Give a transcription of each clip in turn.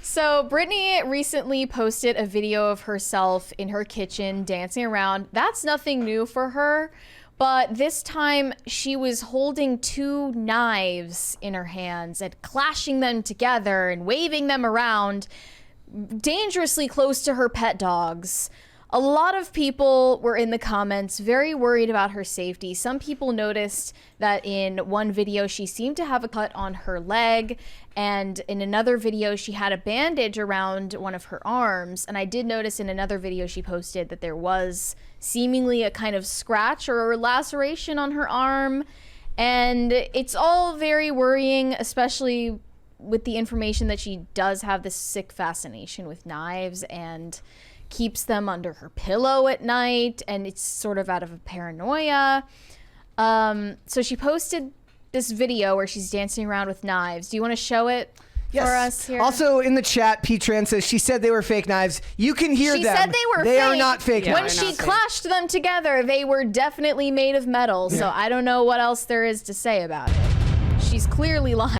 So Britney recently posted a video of herself in her kitchen dancing around. That's nothing new for her, but this time she was holding two knives in her hands and clashing them together and waving them around dangerously close to her pet dogs. A lot of people were in the comments very worried about her safety. Some people noticed that in one video she seemed to have a cut on her leg, and in another video she had a bandage around one of her arms. And I did notice in another video she posted that there was seemingly a kind of scratch or laceration on her arm. And it's all very worrying, especially with the information that she does have this sick fascination with knives and keeps them under her pillow at night, and it's sort of out of a paranoia. So she posted this video where she's dancing around with knives. Do you want to show it for us here? Also in the chat, P-Tran says she said they were fake knives. You can hear them. She said they were fake. They are not fake When knives. she clashed them together, they were definitely made of metal. So I don't know what else there is to say about it. She's clearly lying.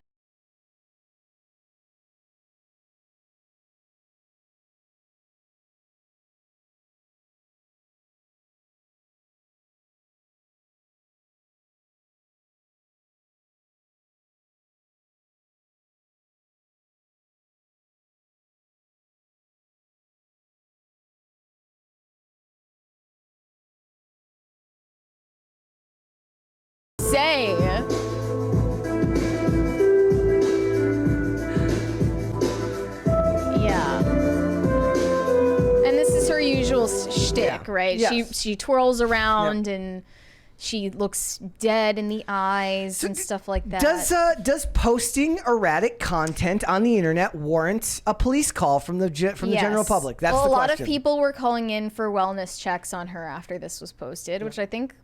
Say. Yeah. And this is her usual shtick, right? Yes. She twirls around and she looks dead in the eyes and stuff like that. Does posting erratic content on the internet warrant a police call from the general public? That's the question. A lot of people were calling in for wellness checks on her after this was posted, which I think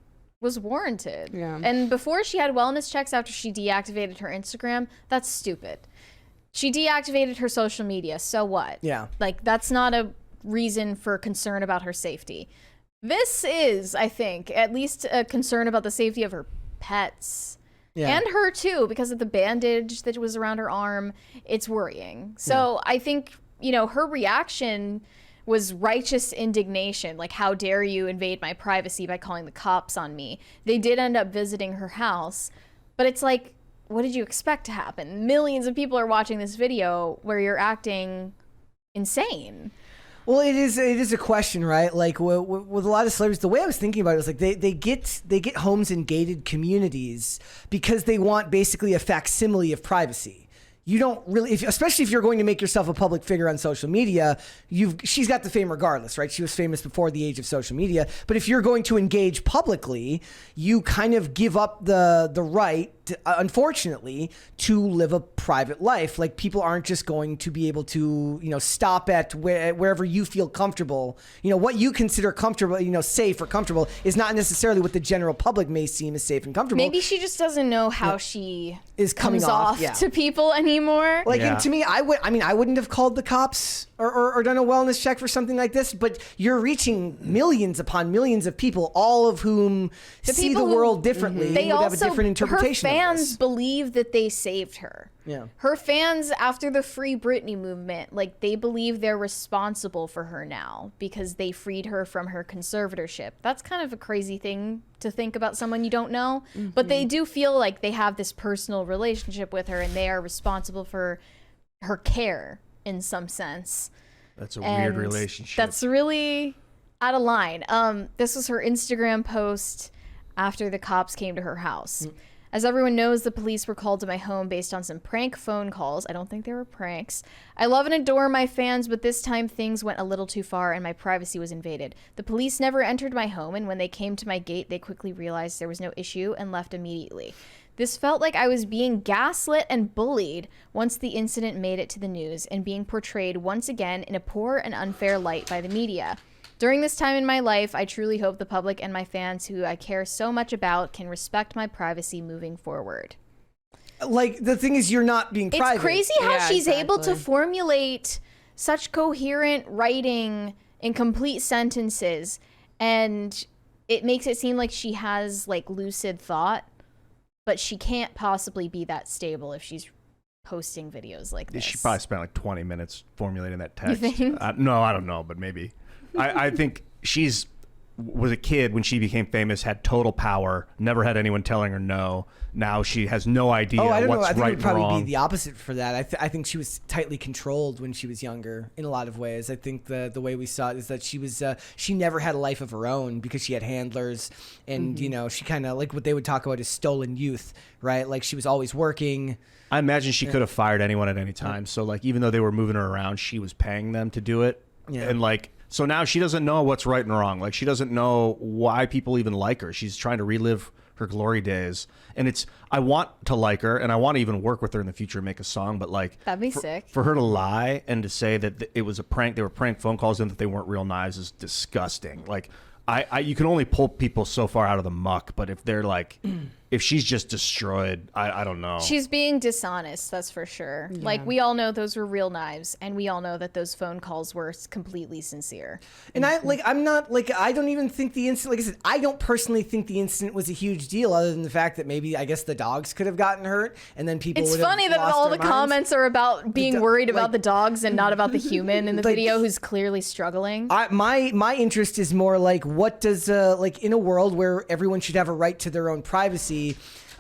was warranted. Yeah. And before she had wellness checks after she deactivated her Instagram, that's stupid. She deactivated her social media, so what? Yeah. Like, that's not a reason for concern about her safety. This is, I think, at least a concern about the safety of her pets. Yeah. And her too, because of the bandage that was around her arm. It's worrying. So I think, you know, her reaction was righteous indignation. Like, how dare you invade my privacy by calling the cops on me? They did end up visiting her house, but it's like, what did you expect to happen? Millions of people are watching this video where you're acting insane. Well, it is a question, right? Like with a lot of celebrities, the way I was thinking about it was like they get homes in gated communities because they want basically a facsimile of privacy. You don't really, especially if you're going to make yourself a public figure on social media, she's got the fame regardless, right? She was famous before the age of social media. But if you're going to engage publicly, you kind of give up the right, unfortunately, to live a private life. Like, people aren't just going to be able to, stop at wherever you feel comfortable. What you consider comfortable, safe or comfortable is not necessarily what the general public may seem as safe and comfortable. Maybe she just doesn't know how she is coming comes off to people anymore. Like, and to me, I wouldn't have called the cops or done a wellness check for something like this, but you're reaching millions upon millions of people, all of whom see the world differently. They would have a different interpretation. Her fans believe that they saved her. Yeah. Her fans, after the Free Britney movement, like, they believe they're responsible for her now because they freed her from her conservatorship. That's kind of a crazy thing to think about someone you don't know, but they do feel like they have this personal relationship with her and they are responsible for her care in some sense. That's a weird relationship. That's really out of line. This was her Instagram post after the cops came to her house. As everyone knows, the police were called to my home based on some prank phone calls. I don't think they were pranks. I love and adore my fans, but this time things went a little too far and my privacy was invaded. The police never entered my home, and when they came to my gate, they quickly realized there was no issue and left immediately. This felt like I was being gaslit and bullied once the incident made it to the news and being portrayed once again in a poor and unfair light by the media. During this time in my life, I truly hope the public and my fans who I care so much about can respect my privacy moving forward. Like, the thing is, you're not being private. It's crazy how she's able to formulate such coherent writing in complete sentences, and it makes it seem like she has, like, lucid thought, but she can't possibly be that stable if she's posting videos like this. She probably spent like 20 minutes formulating that text. You think? No, I don't know, but maybe. I think was a kid when she became famous, had total power, never had anyone telling her no. Now she has no idea I don't know. what's I think right it would probably and wrong. be the opposite for that. I think she was tightly controlled when she was younger in a lot of ways. I think the way we saw it is that she never had a life of her own because she had handlers, and she kind of, like, what they would talk about is stolen youth, right? Like, she was always working. I imagine she could have fired anyone at any time. So, like, even though they were moving her around, she was paying them to do it. Yeah. And, like, so now she doesn't know what's right and wrong. Like, she doesn't know why people even like her. She's trying to relive her glory days. And I want to like her, and I want to even work with her in the future and make a song. But, like, That'd be sick. For her to lie and to say that it was a prank, they were prank phone calls and that they weren't real knives is disgusting. Like, you can only pull people so far out of the muck, but if they're like, if she's just destroyed, I don't know. She's being dishonest, that's for sure. Yeah. Like, we all know those were real knives, and we all know that those phone calls were completely sincere. And I don't even think the incident, like I said, I don't personally think the incident was a huge deal, other than the fact that maybe, I guess, the dogs could have gotten hurt, and then people It's would have funny that lost all their the minds. comments are about being worried about like- the dogs and not about the human in the Like- video who's clearly struggling. My interest is more like, what does like, in a world where everyone should have a right to their own privacy,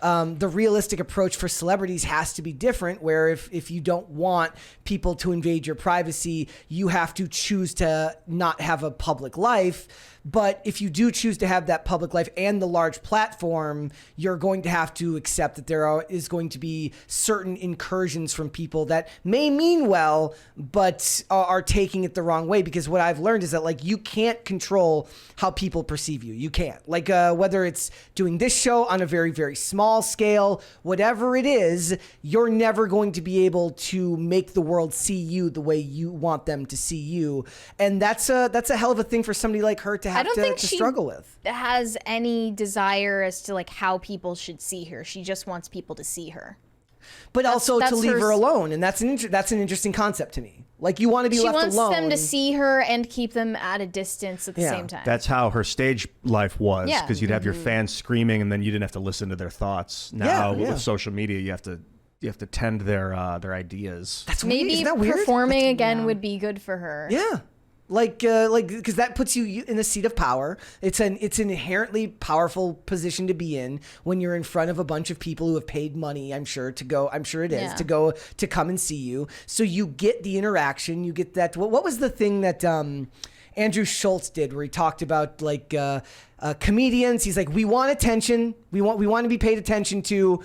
the realistic approach for celebrities has to be different, where if you don't want people to invade your privacy, you have to choose to not have a public life. But if you do choose to have that public life and the large platform, you're going to have to accept that there is going to be certain incursions from people that may mean well, but are taking it the wrong way. Because what I've learned is that, like, you can't control how people perceive you. You can't. Like, whether it's doing this show on a very, very small scale, whatever it is, you're never going to be able to make the world see you the way you want them to see you. And that's a hell of a thing for somebody like her to have I don't think to she struggle with. has any desire as to, like, how people should see her. She just wants people to see her. But also that's to leave her her alone, and that's an interesting concept to me. Like, you want to be She left wants alone. them to see her and keep them at a distance at the Yeah. same time. That's how her stage life was, Yeah. because you'd have your fans screaming, and then you didn't have to listen to their thoughts. Now Yeah. with social media, you have to tend their ideas. That's weird. Maybe Isn't that weird? performing again would be good for her. Yeah. Like, because that puts you in a seat of power. It's an inherently powerful position to be in when you're in front of a bunch of people who have paid money. I'm sure it is Yeah. to come and see you. So you get the interaction. You get that. What was the thing that Andrew Schultz did, where he talked about, like, comedians? He's like, we want attention. We want to be paid attention to.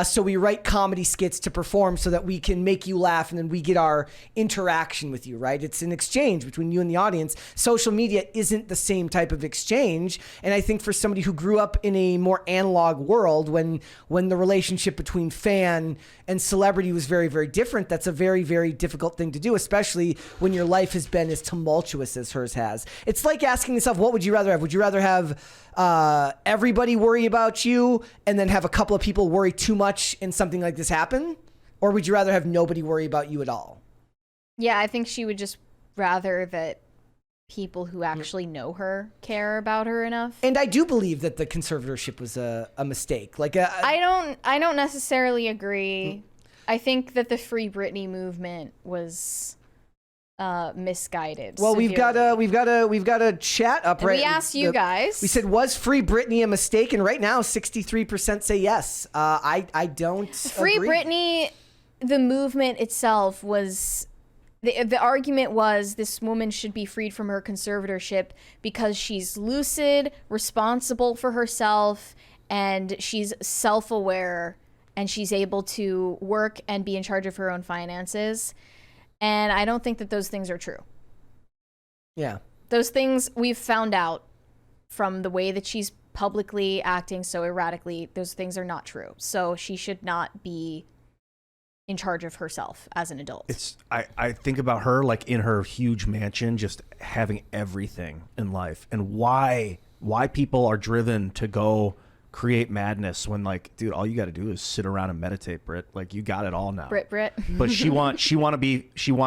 So we write comedy skits to perform so that we can make you laugh, and then we get our interaction with you, right? It's an exchange between you and the audience. Social media isn't the same type of exchange. And I think for somebody who grew up in a more analog world, when the relationship between fan and celebrity was very, very different, that's a very, very difficult thing to do, especially when your life has been as tumultuous as hers has. It's like asking yourself, what would you rather have? Would you rather have everybody worry about you and then have a couple of people worry too much and something like this happen? Or would you rather have nobody worry about you at all? Yeah, I think she would just rather that people who actually know her care about her enough. And I do believe that the conservatorship was a mistake. Like, I don't necessarily agree. I think that the Free Britney movement was misguided. well, we've got severely. a chat up And right. we asked you guys. We said, was Free Britney a mistake? And right now, 63% say yes. I don't. Free agree. Britney, the movement itself was. The argument was this woman should be freed from her conservatorship because she's lucid, responsible for herself, and she's self-aware, and she's able to work and be in charge of her own finances. And I don't think that those things are true. Yeah. Those things we've found out from the way that she's publicly acting so erratically, those things are not true. So she should not be in charge of herself as an adult. I think about her, like, in her huge mansion, just having everything in life, and why people are driven to go create madness when, like, dude, all you got to do is sit around and meditate, Brit. Like, you got it all now. Brit. But she want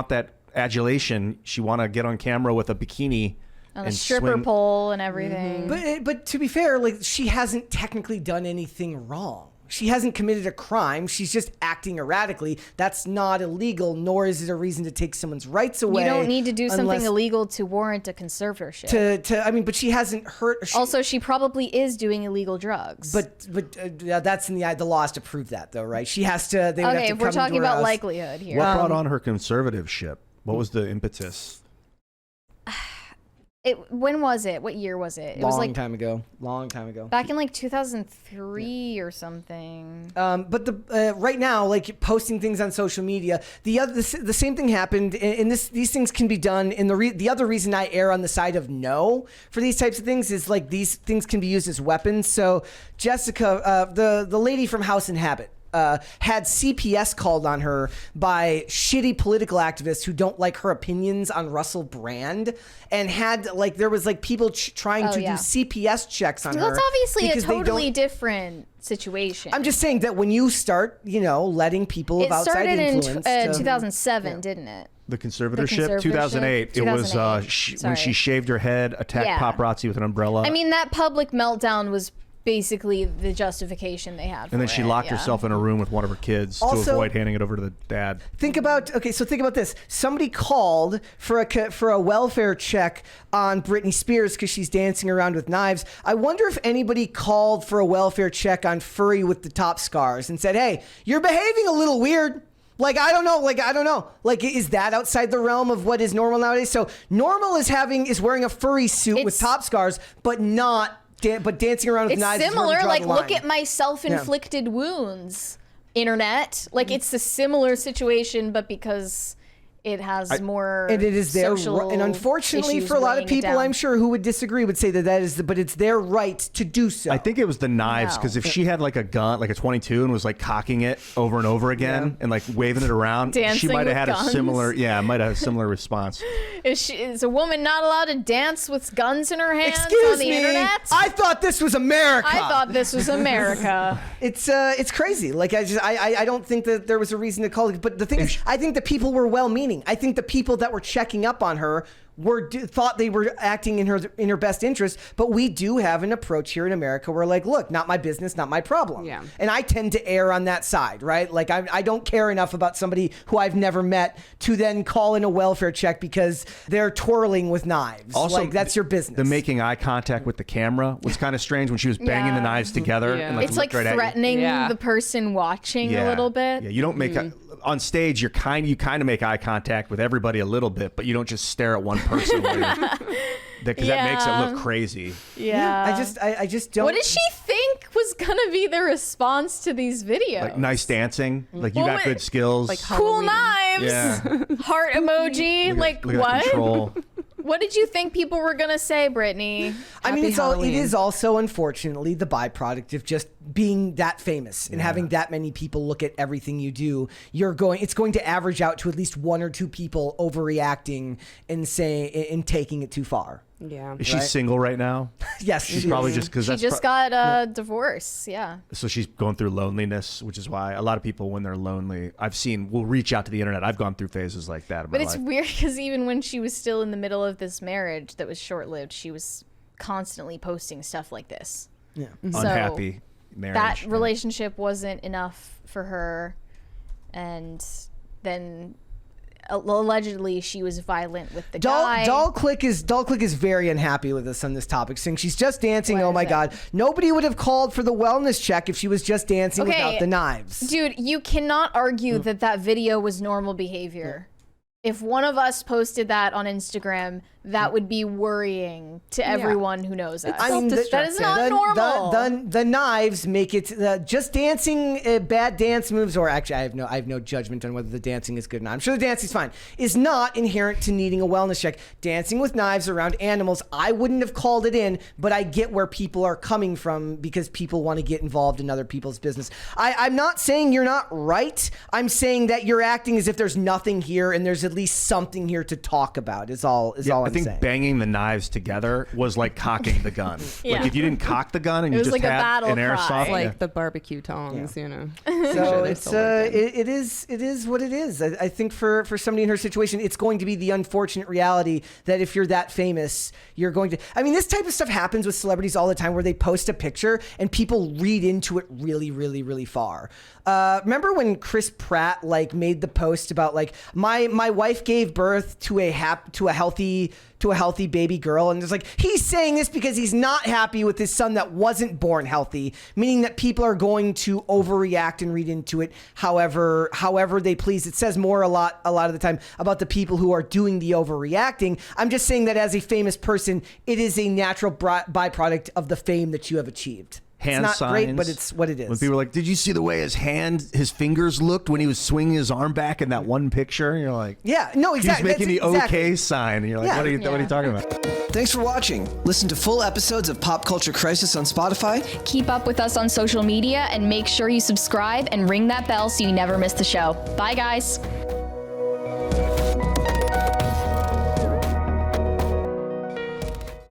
that adulation. She want to get on camera with a bikini On a and stripper swing. pole and everything. But to be fair, like, she hasn't technically done anything wrong. She hasn't committed a crime. She's just acting erratically. That's not illegal, nor is it a reason to take someone's rights away. You don't need to do something illegal to warrant a conservatorship. But she hasn't hurt. Also, she probably is doing illegal drugs. But that's in the law has to prove that, though, right? She has to. They would have to if we're come talking into her about house. likelihood here. What brought on her conservativeship? What was the impetus? When was it? What year was it? It was Long time ago. back in like 2003 or something. But right now, like posting things on social media, the same thing happened, and these things can be done. And the other reason I err on the side of no for these types of things is like these things can be used as weapons. So Jessica, the lady from House and Habit. Had CPS called on her by shitty political activists who don't like her opinions on Russell Brand, and had like there was like people trying to do CPS checks on her. That's obviously a because they totally different situation. I'm just saying that when you start, letting people of outside influence. It started in 2007, didn't it? The conservatorship, 2008. It was when she shaved her head, attacked paparazzi with an umbrella. I mean, that public meltdown was basically the justification they had for and then she locked herself in a room with one of her kids to avoid handing it over to the dad. Think about this. Somebody called for a welfare check on Britney Spears because she's dancing around with knives. I wonder if anybody called for a welfare check on Furry with the top scars and said, "Hey, you're behaving a little weird." I don't know. Is that outside the realm of what is normal nowadays? So normal is wearing a furry suit with top scars, but not. But dancing around with knives is where we similar. draw the line. Look at my self-inflicted wounds. Internet, it's a similar situation, but because it has more. And it is their and unfortunately for a lot of people, I'm sure who would disagree would say that is but it's their right to do so. I think it was the knives because if she had like a gun, like a 22, and was like cocking it over and over again and like waving it around, she might have had a similar response. Is a woman not allowed to dance with guns in her hands Excuse on the me, internet? I thought this was America. It's crazy. I don't think that there was a reason to call it. But the thing is, I think the people were well-meaning. I think the people that were checking up on her thought they were acting in her best interest, but we do have an approach here in America where look, not my business, not my problem. Yeah. And I tend to err on that side, right? I don't care enough about somebody who I've never met to then call in a welfare check because they're twirling with knives. Also, that's your business. The making eye contact with the camera was kind of strange when she was banging the knives together. Yeah. And it's like threatening the person watching a little bit. Yeah, you don't make on stage. You kind of make eye contact with everybody a little bit, but you don't just stare at one person because that makes it look crazy. Yeah. I just don't. What did she think was gonna be the response to these videos? Like nice dancing, like you got good skills, like cool knives, heart emoji, look at what? Control. What did you think people were gonna say, Brittany? I mean, Halloween. it is also unfortunately the byproduct of just being that famous and having that many people look at everything you do. It's going to average out to at least one or two people overreacting and taking it too far. Yeah. Is she single right now? Yes, she's probably just because She just got a divorce. Yeah. So she's going through loneliness, which is why a lot of people, when they're lonely, will reach out to the internet. I've gone through phases like that in my But it's life. weird because even when she was still in the middle of this marriage that was short-lived, she was constantly posting stuff like this. Yeah. So unhappy marriage. that relationship wasn't enough for her, and then allegedly she was violent with the guy. Doll Click is very unhappy with us on this topic, saying she's just dancing. Why Oh is my that? God, nobody would have called for the wellness check if she was just dancing without the knives. Dude, you cannot argue that video was normal behavior. If one of us posted that on Instagram, that would be worrying to everyone who knows us. I mean, that is not normal. The knives make it just dancing bad dance moves, or actually, I have no judgment on whether the dancing is good or not. I'm sure the dancing's fine. Is not inherent to needing a wellness check. Dancing with knives around animals, I wouldn't have called it in, but I get where people are coming from because people want to get involved in other people's business. I'm not saying you're not right. I'm saying that you're acting as if there's nothing here and there's at least something here to talk about. Is all I I'm think saying. banging the knives together was like cocking the gun. Yeah. Like if you didn't cock the gun and you was just like a had battle an cry. airsoft, Like the barbecue tongs, Yeah. you know. So They it's still work good. it is what it is. I think for somebody in her situation, it's going to be the unfortunate reality that if you're that famous, you're going to. I mean, this type of stuff happens with celebrities all the time, where they post a picture and people read into it really, really, really far. Remember when Chris Pratt like made the post about like my wife gave birth to a healthy baby girl, and it's like he's saying this because he's not happy with his son that wasn't born healthy, meaning that people are going to overreact and read into it however they please. It says more a lot of the time about the people who are doing the overreacting. I'm just saying that as a famous person, it is a natural byproduct of the fame that you have achieved. hand it's not signs. great, but it's what it is. When people are like, "Did you see the way his fingers looked when he was swinging his arm back in that one picture?" And you're like, Yeah, no, exactly. He's making the That's exactly. okay sign. And you're like, Yeah. what are you talking about? Thanks for watching. Listen to full episodes of Pop Culture Crisis on Spotify. Keep up with us on social media and make sure you subscribe and ring that bell so you never miss the show. Bye, guys.